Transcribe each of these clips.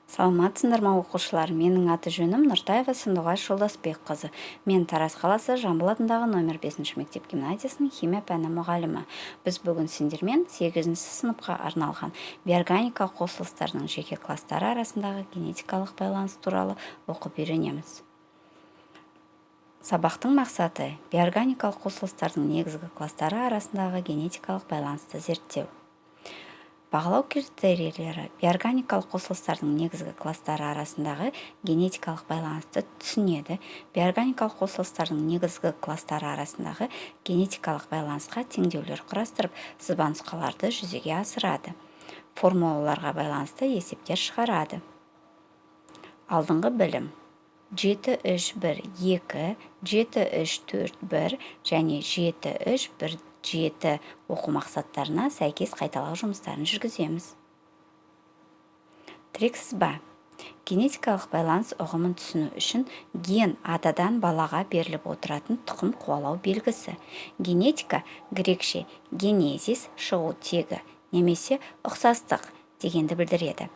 Саламатсыңдар ма оқушылар? Менің аты жөнім Нұртаева Сандуғаш Жолдасбекқызы. Мен Тараз қаласы Жамбыл атындағы номер 5 мектеп гимназиясының химия пәні мұғалімі. Біз бүгін сендермен 8 сыныпқа арналған биорганикалық қосылыстардың жеке кластары арасындағы генетикалық байланыс туралы оқып үйренеміз. Сабақтың мақсаты биорганикалық қосылыстардың негізгі кластары арасындағы генетикалық байланысты зерттеу. Бағалау критерийлері биорганикалық қосылыстардың негізгі кластары арасындағы генетикалық байланысты түсінеді. Биорганикалық қосылыстардың негізгі кластары арасындағы генетикалық байланысқа теңдеулер құрастырып, сызбанұсқаларды жүзеге асырады. Формулаларға байланысты есептер шығарады. Алдыңғы білім 7-3-1-2, 7-3-4-1 және 7-3-1-7 оқу мақсаттарына сәйкес қайталау жұмыстарын жүргіземіз. Тірек-сызба. Генетикалық байланыс ұғымын түсіну үшін ген атадан балаға беріліп отыратын тұқым қуалау белгісі. Генетика грекше генезис, шығу тегі, немесе ұқсастық дегенді білдіреді.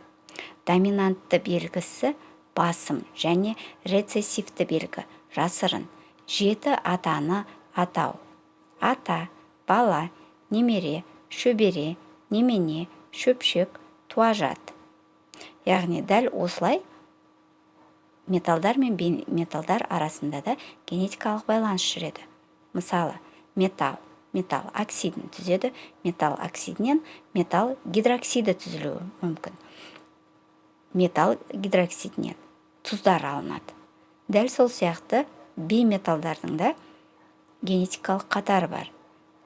Доминантты белгісі басым және рецессивті белгі жасырын. 7 атаны атау. Ата, бала, немере, шөбере, немене, шөпшек, туажат. Яғни дәл осылай металдар мен бейметалдар арасында да генетикалық байланыс жүреді. Мысалы, металл оксидін түзеді, металл оксидінен металл гидроксиді түзілуі мүмкін. Металл гидроксидінен тұздар алынады. Дәл сол сияқты бейметалдардың да генетикалық қатары бар.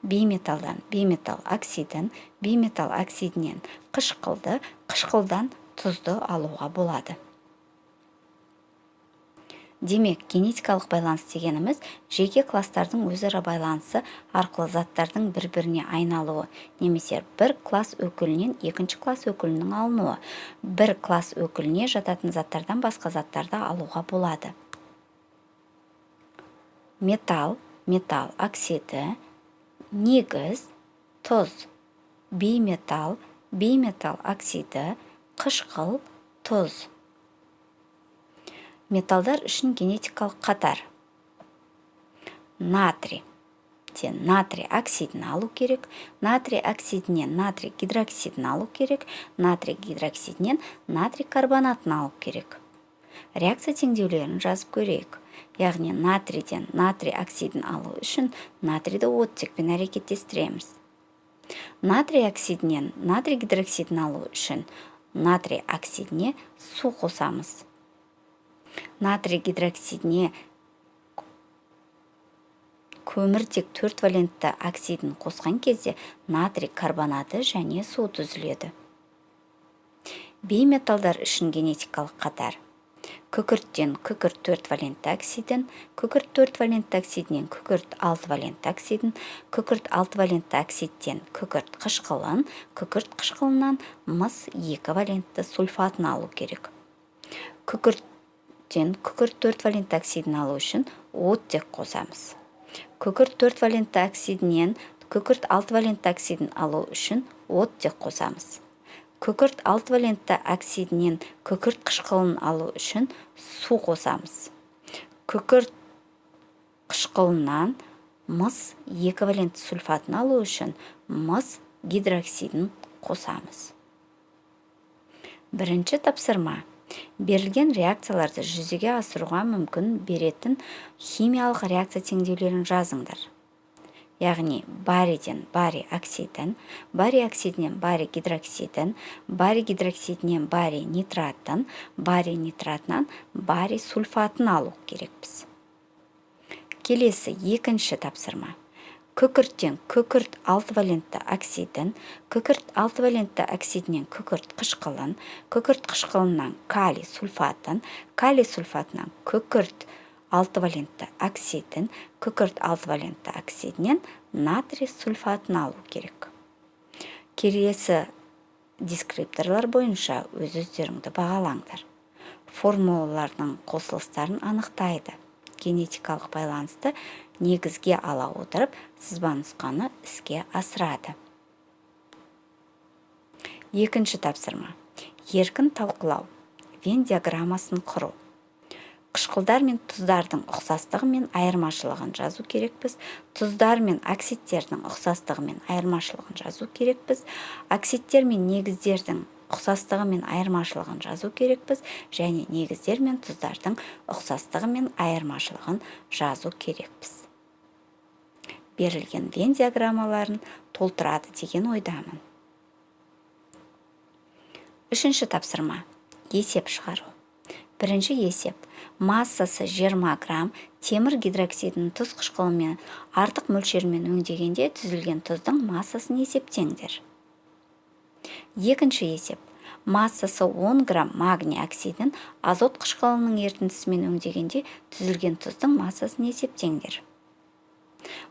Бейметалдан бейметалл оксидін, бейметалл оксидінен қышқылды, қышқылдан тұзды алуға болады. Демек, генетикалық байланыс дегеніміз жеке кластардың өзара байланысы арқылы заттардың бір-біріне айналуы, немесе бір класс өкілінен екінші класс өкілінің алынуы. Бір класс өкіліне жататын заттардан басқа заттарды алуға болады. Металл оксиді, негіз, тұз, бейметалл оксиді, қышқыл, тұз. Металдар үшін генетикалық қатар. Натрий оксидін алу керек, натрий оксидінен натрий гидроксидін алу керек, натрий гидроксидінен натрий карбонатын алу керек. Реакция теңдеулерін жазып көрейік. Яғни натрийден натрий оксидін алу үшін натрийді оттекпен әрекеттестіреміз. Натрий оксидінен натрий гидроксидін алу үшін натрий оксидіне су қосамыз. Натрий гидроксидіне көміртек 4 валентті оксидін қосқан кезде натрий карбонаты және су түзіледі. Бейметалдар үшін генетикалық қатар. Күкірттен күкірт 4 валентті оксидін, күкірт 4 валентті оксидінен күкірт 6 валентті оксидін, күкірт 6 валентті оксидтен күкірт қышқылын, күкірт қышқылынан мыс 2 валентті сульфатын алу керек. Күкірттен күкірт 4 валентті оксидін алу үшін оттек қосамыз. Күкірт 4 валентті оксидінен күкірт 6 валентті оксидін алу үшін оттек қосамыз. Күкірт 6 валентті оксидінен күкірт қышқылын алу үшін су қосамыз. Күкірт қышқылынан мыс 2 валентті сульфатын алу үшін мыс гидроксидін қосамыз. Бірінші тапсырма. Берілген реакцияларды жүзеге асыруға мүмкін беретін химиялық реакция теңдеулерін жазыңдар. Яғни барийден барий оксидін, барий оксидінен барий гидроксидін, барий гидроксидінен барий нитратын, барий нитратынан барий сульфатын алу керекпіз. Келесі екінші тапсырма. Күкірттен күкірт 6 валентті оксидін, күкірт 6 валентті оксидінен күкірт қышқылын, күкірт қышқылынан калий сульфатын, калий сульфатынан күкірт 6 валентті оксидін, күкірт 6 валентті оксидінен натрий сульфатын алу керек. Келесі дескрипторлар бойынша өздеріңді бағалаңдар. Формулалардың қосылыстарын анықтайды. Генетикалық байланысты негізге ала отырып, сызбанұсқаны іске асырады. Екінші тапсырма. Еркін талқылау. Вен диаграммасын құру. Қышқылдар мен тұздардың ұқсастығы мен айырмашылығын жазу керекпіз. Тұздар мен оксидтердің ұқсастығы мен айырмашылығын жазу керекпіз. Оксидтер мен негіздердің ұқсастығы мен айырмашылығын жазу керекпіз. Және негіздер мен тұздардың ұқсастығы мен айырмашылығын жазу керекпіз. Берілген Вен диаграммаларын толтырады деген ойдамын. Үшінші тапсырма. Есеп шығару. Бірінші есеп. Массасы 20 грамм темір гидроксидін тұз қышқылымен артық мөлшермен өңдегенде түзілген тұздың массасын есептеңдер. Екінші есеп. Массасы 10 грамм магний оксидін азот қышқылының ерітіндісімен өңдегенде түзілген тұздың массасын есептеңдер.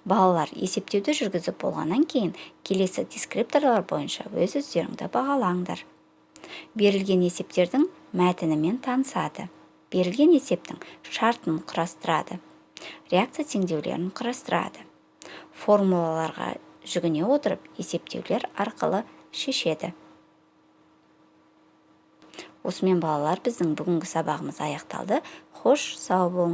Балалар, есептеуді жүргізіп болғаннан кейін келесі дескрипторлар бойынша өз-өздеріңді бағалаңдар. Берілген есептердің мәтінімен танысады. Берілген есептің шартын құрастырады. Реакция теңдеулерін құрастырады. Формулаларға жүгіне отырып, есептеулер арқылы шешеді. Осымен балалар, біздің бүгінгі сабағымыз аяқталды. Хош, сау болыңыз.